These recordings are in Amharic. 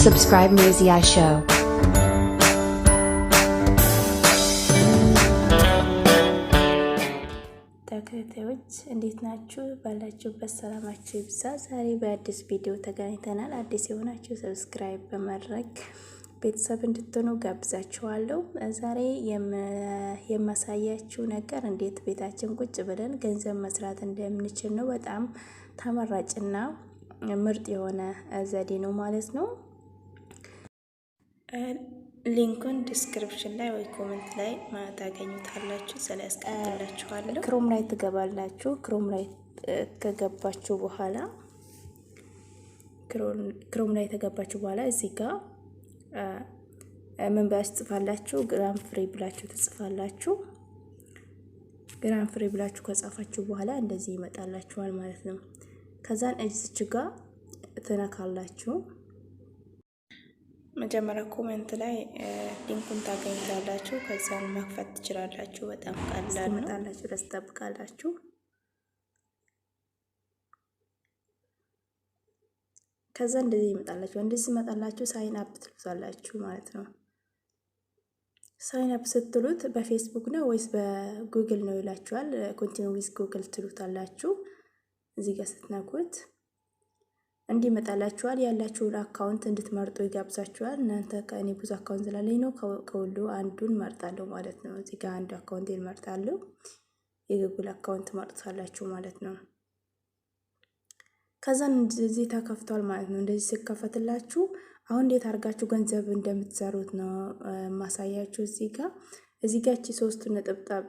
subscribe Muzia Show. ተከታዮች እንዴት ናችሁ? ባላችሁበት ሰላማችሁ ይብዛ። ዛሬ በአዲስ ቪዲዮ ተገናኝተናል። አዲስ የሆናችሁ ሰብስክራይብ በማድረግ ቤተሰብ እንድትሆኑ ጋብዛችኋለሁ። ዛሬ የማሳያችሁ ነገር እንዴት ቤታችን ቁጭ ብለን ገንዘብ መስራት እንደምንችል ነው። በጣም ተመራጭና ምርጥ የሆነ ዘዴ ነው ማለት ነው። ሊንኩን ዲስክሪፕሽን ላይ ወይ ኮሜንት ላይ ታገኙታላችሁ። ስለያስቀምጥላችኋለሁ። ክሮም ላይ ትገባላችሁ። ክሮም ላይ ከገባችሁ በኋላ እዚህ ጋር ምን ብላችሁ ትጽፋላችሁ? ግራም ፍሪ ብላችሁ ትጽፋላችሁ። ግራም ፍሪ ብላችሁ ከጻፋችሁ በኋላ እንደዚህ ይመጣላችኋል ማለት ነው። ከዛን እዚች ጋር ትነካላችሁ። መጀመሪያ ኮሜንት ላይ ሊንኩን ታገኙታላችሁ። ከዛን መክፈት ትችላላችሁ። በጣም ቀላል ነው። መጣላችሁ ደስ ተጠብቃላችሁ። ከዛ እንደዚህ ይመጣላችሁ። እንደዚህ ይመጣላችሁ። ሳይን አፕ ትሉታላችሁ ማለት ነው። ሳይን አፕ ስትሉት በፌስቡክ ነው ወይስ በጉግል ነው ይላችኋል። ኮንቲኒው ዊዝ ጉግል ትሉታላችሁ። እዚህ ጋር ስትነኩት እንዲመጣላችኋል። ያላችሁን አካውንት እንድትመርጡ ይጋብዛችኋል። እናንተ ከእኔ ብዙ አካውንት ስላለኝ ነው ከሁሉ አንዱን መርጣለሁ ማለት ነው። እዚህ ጋር አንዱ አካውንቴን መርጣለሁ። የጉግል አካውንት መርጣላችሁ ማለት ነው። ከዛን እንደዚህ ተከፍቷል ማለት ነው። እንደዚህ ሲከፈትላችሁ አሁን እንዴት አድርጋችሁ ገንዘብ እንደምትሰሩት ነው ማሳያችሁ። እዚህ ጋር እቺ ሶስቱ ነጥብጣብ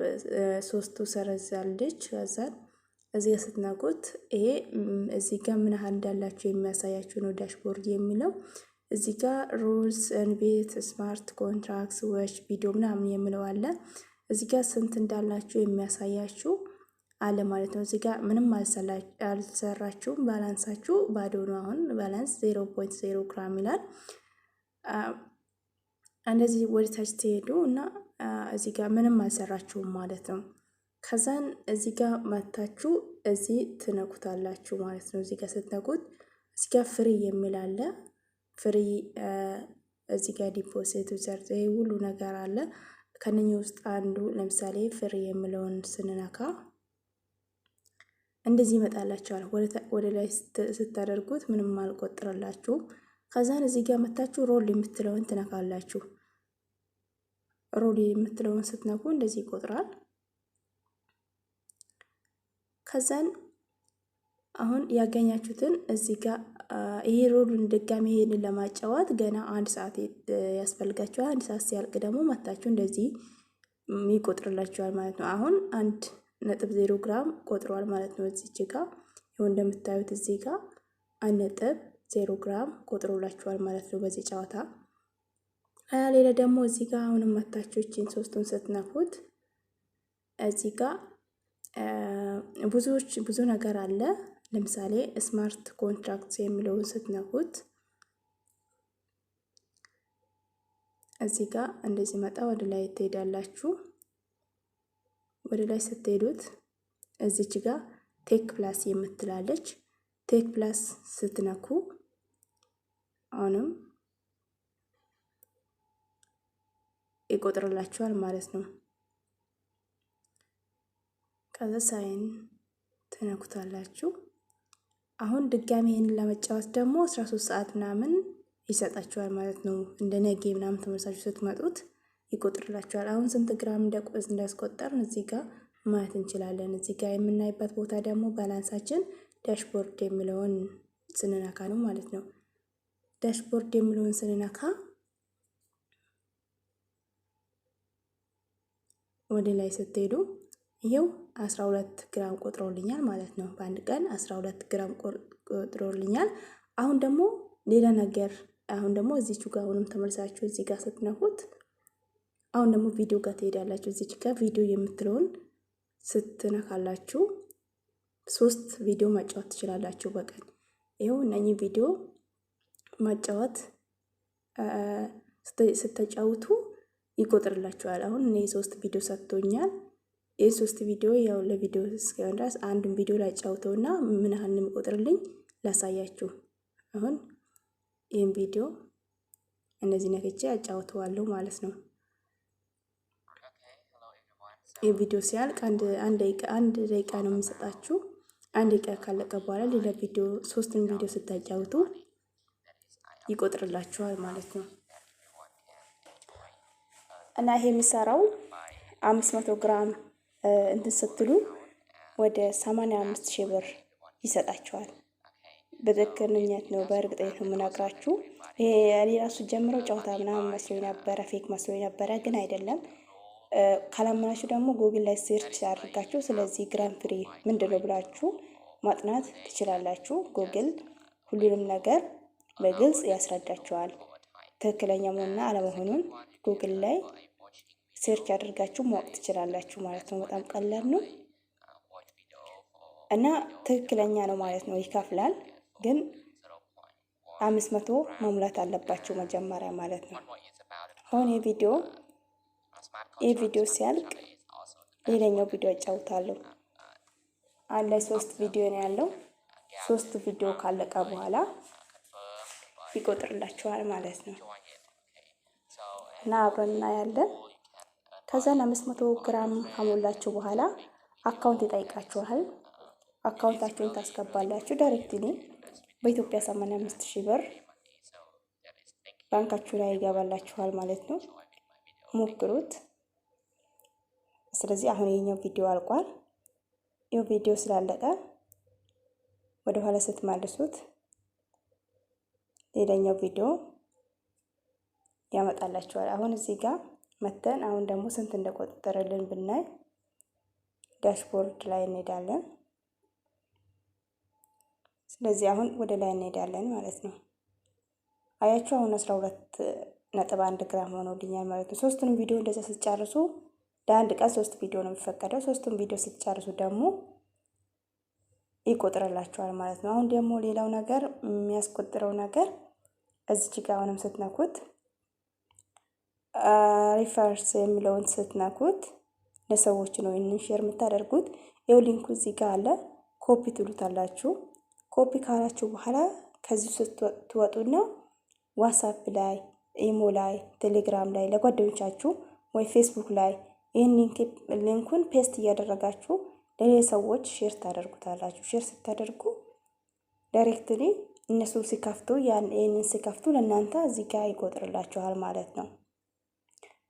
ሶስቱ ሰረዛለች። ከዛን እዚህ ጋር ስትነኩት ይሄ እዚህ ጋር ምን ያህል እንዳላችሁ የሚያሳያችሁ ነው። ዳሽቦርድ የሚለው እዚህ ጋር ሩልስ ኢንቬት ስማርት ኮንትራክትስ ወች ቪዲዮ ምናምን የሚለው አለ። እዚህ ጋር ስንት እንዳላችሁ የሚያሳያችሁ አለ ማለት ነው። እዚህ ጋር ምንም አልሰራችሁም። ባላንሳችሁ ባዶ ነው። አሁን ባላንስ 0.0 ግራም ይላል። እንደዚህ ወደ ታች ትሄዱ እና እዚህ ጋር ምንም አልሰራችሁም ማለት ነው። ከዛን እዚህ ጋር መታችሁ እዚህ ትነኩታላችሁ ማለት ነው። እዚህ ጋር ስትነኩት እዚህ ጋር ፍሪ የሚል አለ። ፍሪ እዚህ ጋር ዲፖዚት ዩዘር ይሄ ሁሉ ነገር አለ። ከነኚህ ውስጥ አንዱ ለምሳሌ ፍሪ የሚለውን ስንነካ እንደዚህ ይመጣላችኋል። ወደ ላይ ስታደርጉት ምንም አልቆጥረላችሁም። ከዛን እዚህ ጋር መታችሁ ሮል የምትለውን ትነካላችሁ። ሮል የምትለውን ስትነኩ እንደዚህ ይቆጥራል። ከዛን አሁን ያገኛችሁትን እዚህ ጋር ይሄ ሮሉን ድጋሚ ይሄንን ለማጫወት ገና 1 ሰዓት ያስፈልጋችኋል። 1 ሰዓት ሲያልቅ ደግሞ መታችሁ እንደዚህ ይቆጥርላችኋል ማለት ነው። አሁን 1.0 ግራም ቆጥሯል ማለት ነው። እዚች ጋር ይሁን እንደምታዩት እዚህ ጋር 1.0 ግራም ቆጥሮላችኋል ማለት ነው በዚህ ጨዋታ። ሌላ ደግሞ እዚህ ጋር አሁንም መታችሁ እቺን ሶስቱን ስትነኩት እዚህ ጋር ብዙ ነገር አለ። ለምሳሌ ስማርት ኮንትራክትስ የሚለውን ስትነኩት እዚህ ጋር እንደዚህ መጣ። ወደ ላይ ትሄዳላችሁ። ወደ ላይ ስትሄዱት እዚች ጋር ቴክ ፕላስ የምትላለች። ቴክ ፕላስ ስትነኩ አሁንም ይቆጥርላችኋል ማለት ነው። ከዛ ሳይን ትነኩታላችሁ። አሁን ድጋሚ ይሄንን ለመጫወት ደግሞ 13 ሰዓት ምናምን ይሰጣችኋል ማለት ነው። እንደ ነገ ምናምን ተመሳሳይ ስትመጡት ይቆጥርላችኋል። አሁን ስንት ግራም እንዳስቆጠርን እዚህ ጋር ማየት እንችላለን። እዚህ ጋር የምናይበት ቦታ ደግሞ ባላንሳችን ዳሽቦርድ የሚለውን ስንነካ ነው ማለት ነው። ዳሽቦርድ የሚለውን ስንነካ ወደ ላይ ስትሄዱ ይሄው 12 ግራም ቆጥሮልኛል ማለት ነው። በአንድ ቀን 12 ግራም ቆጥሮልኛል። አሁን ደግሞ ሌላ ነገር አሁን ደግሞ እዚቹ ጋር አሁንም ተመልሳችሁ እዚህ ጋር ስትነኩት አሁን ደግሞ ቪዲዮ ጋር ትሄዳላችሁ። እዚች ጋር ቪዲዮ የምትለውን ስትነካላችሁ 3 ቪዲዮ ማጫወት ትችላላችሁ በቀን። ይሄው እነኚህ ቪዲዮ ማጫወት ስትጫወቱ ይቆጥርላችኋል። አሁን እኔ 3 ቪዲዮ ሰጥቶኛል። የ3 ቪዲዮ ያው ለቪዲዮ እስከሆነ ድረስ አንዱን ቪዲዮ ላይ ጫውተውና ምን ያህል እንደሚቆጥርልኝ ላሳያችሁ። አሁን ይሄን ቪዲዮ እነዚህ ነክቼ አጫውተዋለሁ ማለት ነው። የቪዲዮ ሲያልቅ አንድ ደቂቃ ነው የሚሰጣችሁ። አንድ ደቂቃ ካለቀ በኋላ ሌላ ቪዲዮ ሶስቱን ቪዲዮ ስታጫውቱ ይቆጥርላችኋል ማለት ነው። እና ይሄ የሚሰራው 500 ግራም እንትን ስትሉ ወደ 85,000 ብር ይሰጣችኋል። በትክክለኛት ነው፣ በእርግጠኝነት ነው የምነግራችሁ። ይሄ እኔ ራሱ ጀምረው ጨዋታ ምናምን መስሎኝ ነበረ፣ ፌክ መስሎኝ ነበረ፣ ግን አይደለም። ካላመናችሁ ደግሞ ጉግል ላይ ሰርች አድርጋችሁ ስለዚህ ግራም ፍሪ ምንድነው ብላችሁ ማጥናት ትችላላችሁ። ጉግል ሁሉንም ነገር በግልጽ ያስረዳችኋል። ትክክለኛ መሆንና አለመሆኑን ጉግል ላይ ሰርች አድርጋችሁ ማወቅ ትችላላችሁ ማለት ነው። በጣም ቀላል ነው እና ትክክለኛ ነው ማለት ነው። ይከፍላል፣ ግን 500 መሙላት አለባችሁ መጀመሪያ ማለት ነው። አሁን የቪዲዮ ሲያልቅ ሌላኛው ቪዲዮ አጫውታለሁ። አንድ ላይ 3 ቪዲዮ ነው ያለው። 3 ቪዲዮ ካለቀ በኋላ ይቆጥርላችኋል ማለት ነው እና አብረን እናያለን። ከዛን 500 ግራም ከሞላችሁ በኋላ አካውንት ይጠይቃችኋል። አካውንታችሁን ታስገባላችሁ። ዳይሬክትሊ በኢትዮጵያ 85,000 ብር ባንካችሁ ላይ ይገባላችኋል ማለት ነው። ሞክሩት። ስለዚህ አሁን የኛው ቪዲዮ አልቋል። ይሄው ቪዲዮ ስላለቀ ወደ ኋላ ስትመልሱት ሌላኛው ቪዲዮ ያመጣላችኋል። አሁን እዚህ ጋር መተን አሁን ደግሞ ስንት እንደቆጠረልን ብናይ ዳሽቦርድ ላይ እንሄዳለን። ስለዚህ አሁን ወደ ላይ እንሄዳለን ማለት ነው። አያችሁ አሁን 12.1 ግራም ሆኖልኛል ማለት ነው። ሶስቱንም ቪዲዮ እንደዛ ስትጨርሱ ለአንድ ቀን 3 ቪዲዮ ነው የሚፈቀደው። ሶስቱን ቪዲዮ ስትጨርሱ ደግሞ ይቆጥርላችኋል ማለት ነው። አሁን ደግሞ ሌላው ነገር የሚያስቆጥረው ነገር እዚህ ጋር አሁንም ስትነኩት ሪፈርስ የሚለውን ስትነኩት ለሰዎች ነው ይህንን ሼር የምታደርጉት። ይኸው ሊንኩ እዚህ ጋር አለ። ኮፒ ትሉታላችሁ። ኮፒ ካላችሁ በኋላ ከዚህ ስትወጡና ዋትስአፕ ላይ፣ ኢሞ ላይ፣ ቴሌግራም ላይ ለጓደኞቻችሁ ወይ ፌስቡክ ላይ ይህን ሊንኩን ፔስት እያደረጋችሁ ለሌላ ሰዎች ሼር ታደርጉታላችሁ። ሼር ስታደርጉ ዳይሬክትሊ እነሱ ሲከፍቱ ይህንን ሲከፍቱ ለእናንተ እዚህ ጋር ይቆጥርላችኋል ማለት ነው።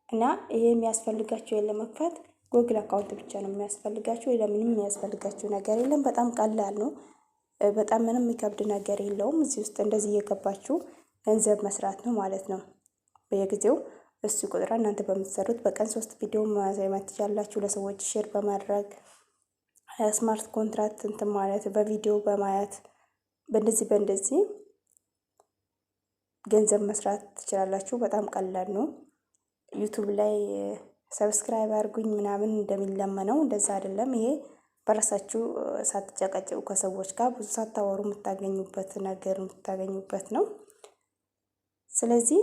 እና ይሄ የሚያስፈልጋችሁ ለመክፈት ጉግል አካውንት ብቻ ነው የሚያስፈልጋችሁ። ምንም የሚያስፈልጋችሁ ነገር የለም። በጣም ቀላል ነው። በጣም ምንም የሚከብድ ነገር የለውም። እዚህ ውስጥ እንደዚህ እየገባችሁ ገንዘብ መስራት ነው ማለት ነው። በየጊዜው እሱ ቁጥራ እናንተ በምትሰሩት በቀን 3 ቪዲዮ ማዘማት ትችላላችሁ። ለሰዎች ሼር በማድረግ ስማርት ኮንትራክት እንትን ማለት በቪዲዮ በማየት በእንደዚህ ገንዘብ መስራት ትችላላችሁ። በጣም ቀላል ነው። ዩቲዩብ ላይ ሰብስክራይብ አድርጉኝ ምናምን እንደሚለመነው እንደዛ አይደለም። ይሄ በራሳችሁ ሳትጨቀጭቁ ከሰዎች ጋር ብዙ ሳታወሩ የምታገኙበት ነው። ስለዚህ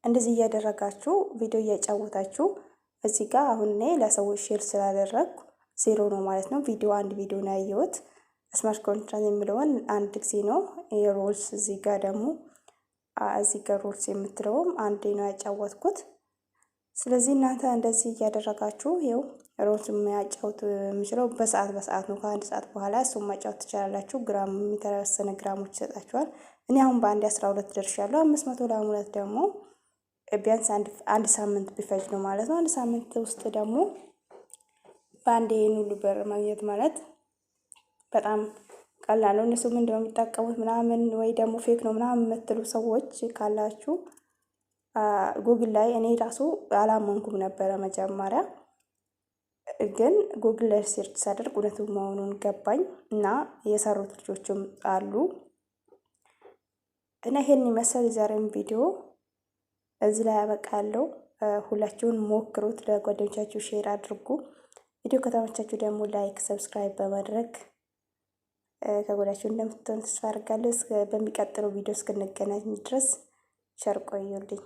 እንደዚህ እያደረጋችሁ ቪዲዮ እያጫወታችሁ እዚህ ጋር አሁን እኔ ለሰዎች ሼር ስላደረግኩ 0 ነው ማለት ነው። አንድ ቪዲዮ ነው ያየሁት። ስማርት ኮንትራክት የሚለውን አንድ ጊዜ ነው። የሮልስ እዚህ ጋር ደግሞ እዚህ ጋር ሮልስ የምትለውም አንዴ ነው ያጫወትኩት። ስለዚህ እናንተ እንደዚህ እያደረጋችሁ ይኸው ሮልስ የሚያጫውት የሚችለው በሰዓት ነው። ከአንድ ሰዓት በኋላ እሱም ማጫወት ትችላላችሁ። ግራም የተወሰነ ግራሞች ይሰጣችኋል። እኔ አሁን በአንድ 12 ደርሻለሁ። 500 ለመሙላት ደግሞ ቢያንስ አንድ ሳምንት ቢፈጅ ነው ማለት ነው። አንድ ሳምንት ውስጥ ደግሞ በአንድ ይሄን ሁሉ ብር ማግኘት ማለት በጣም ቀላል ነው። እነሱ ምንድነው የሚጠቀሙት ምናምን ወይ ደግሞ ፌክ ነው ምናምን የምትሉ ሰዎች ካላችሁ ጉግል ላይ እኔ ራሱ አላመንኩም ነበረ መጀመሪያ፣ ግን ጉግል ላይ ሰርች ሳደርግ እውነቱ መሆኑን ገባኝ እና የሰሩት ልጆችም አሉ እና ይሄን ይመስል ዛሬም ቪዲዮ እዚህ ላይ ያበቃለሁ። ሁላችሁን ሞክሩት፣ ለጓደኞቻችሁ ሼር አድርጉ። ቪዲዮ ከተመቻችሁ ደግሞ ላይክ፣ ሰብስክራይብ በማድረግ ከጎዳችሁ እንደምትሆን ተስፋ አድርጋለሁ። በሚቀጥለው ቪዲዮ እስክንገናኝ ድረስ ቸር ቆዩልኝ።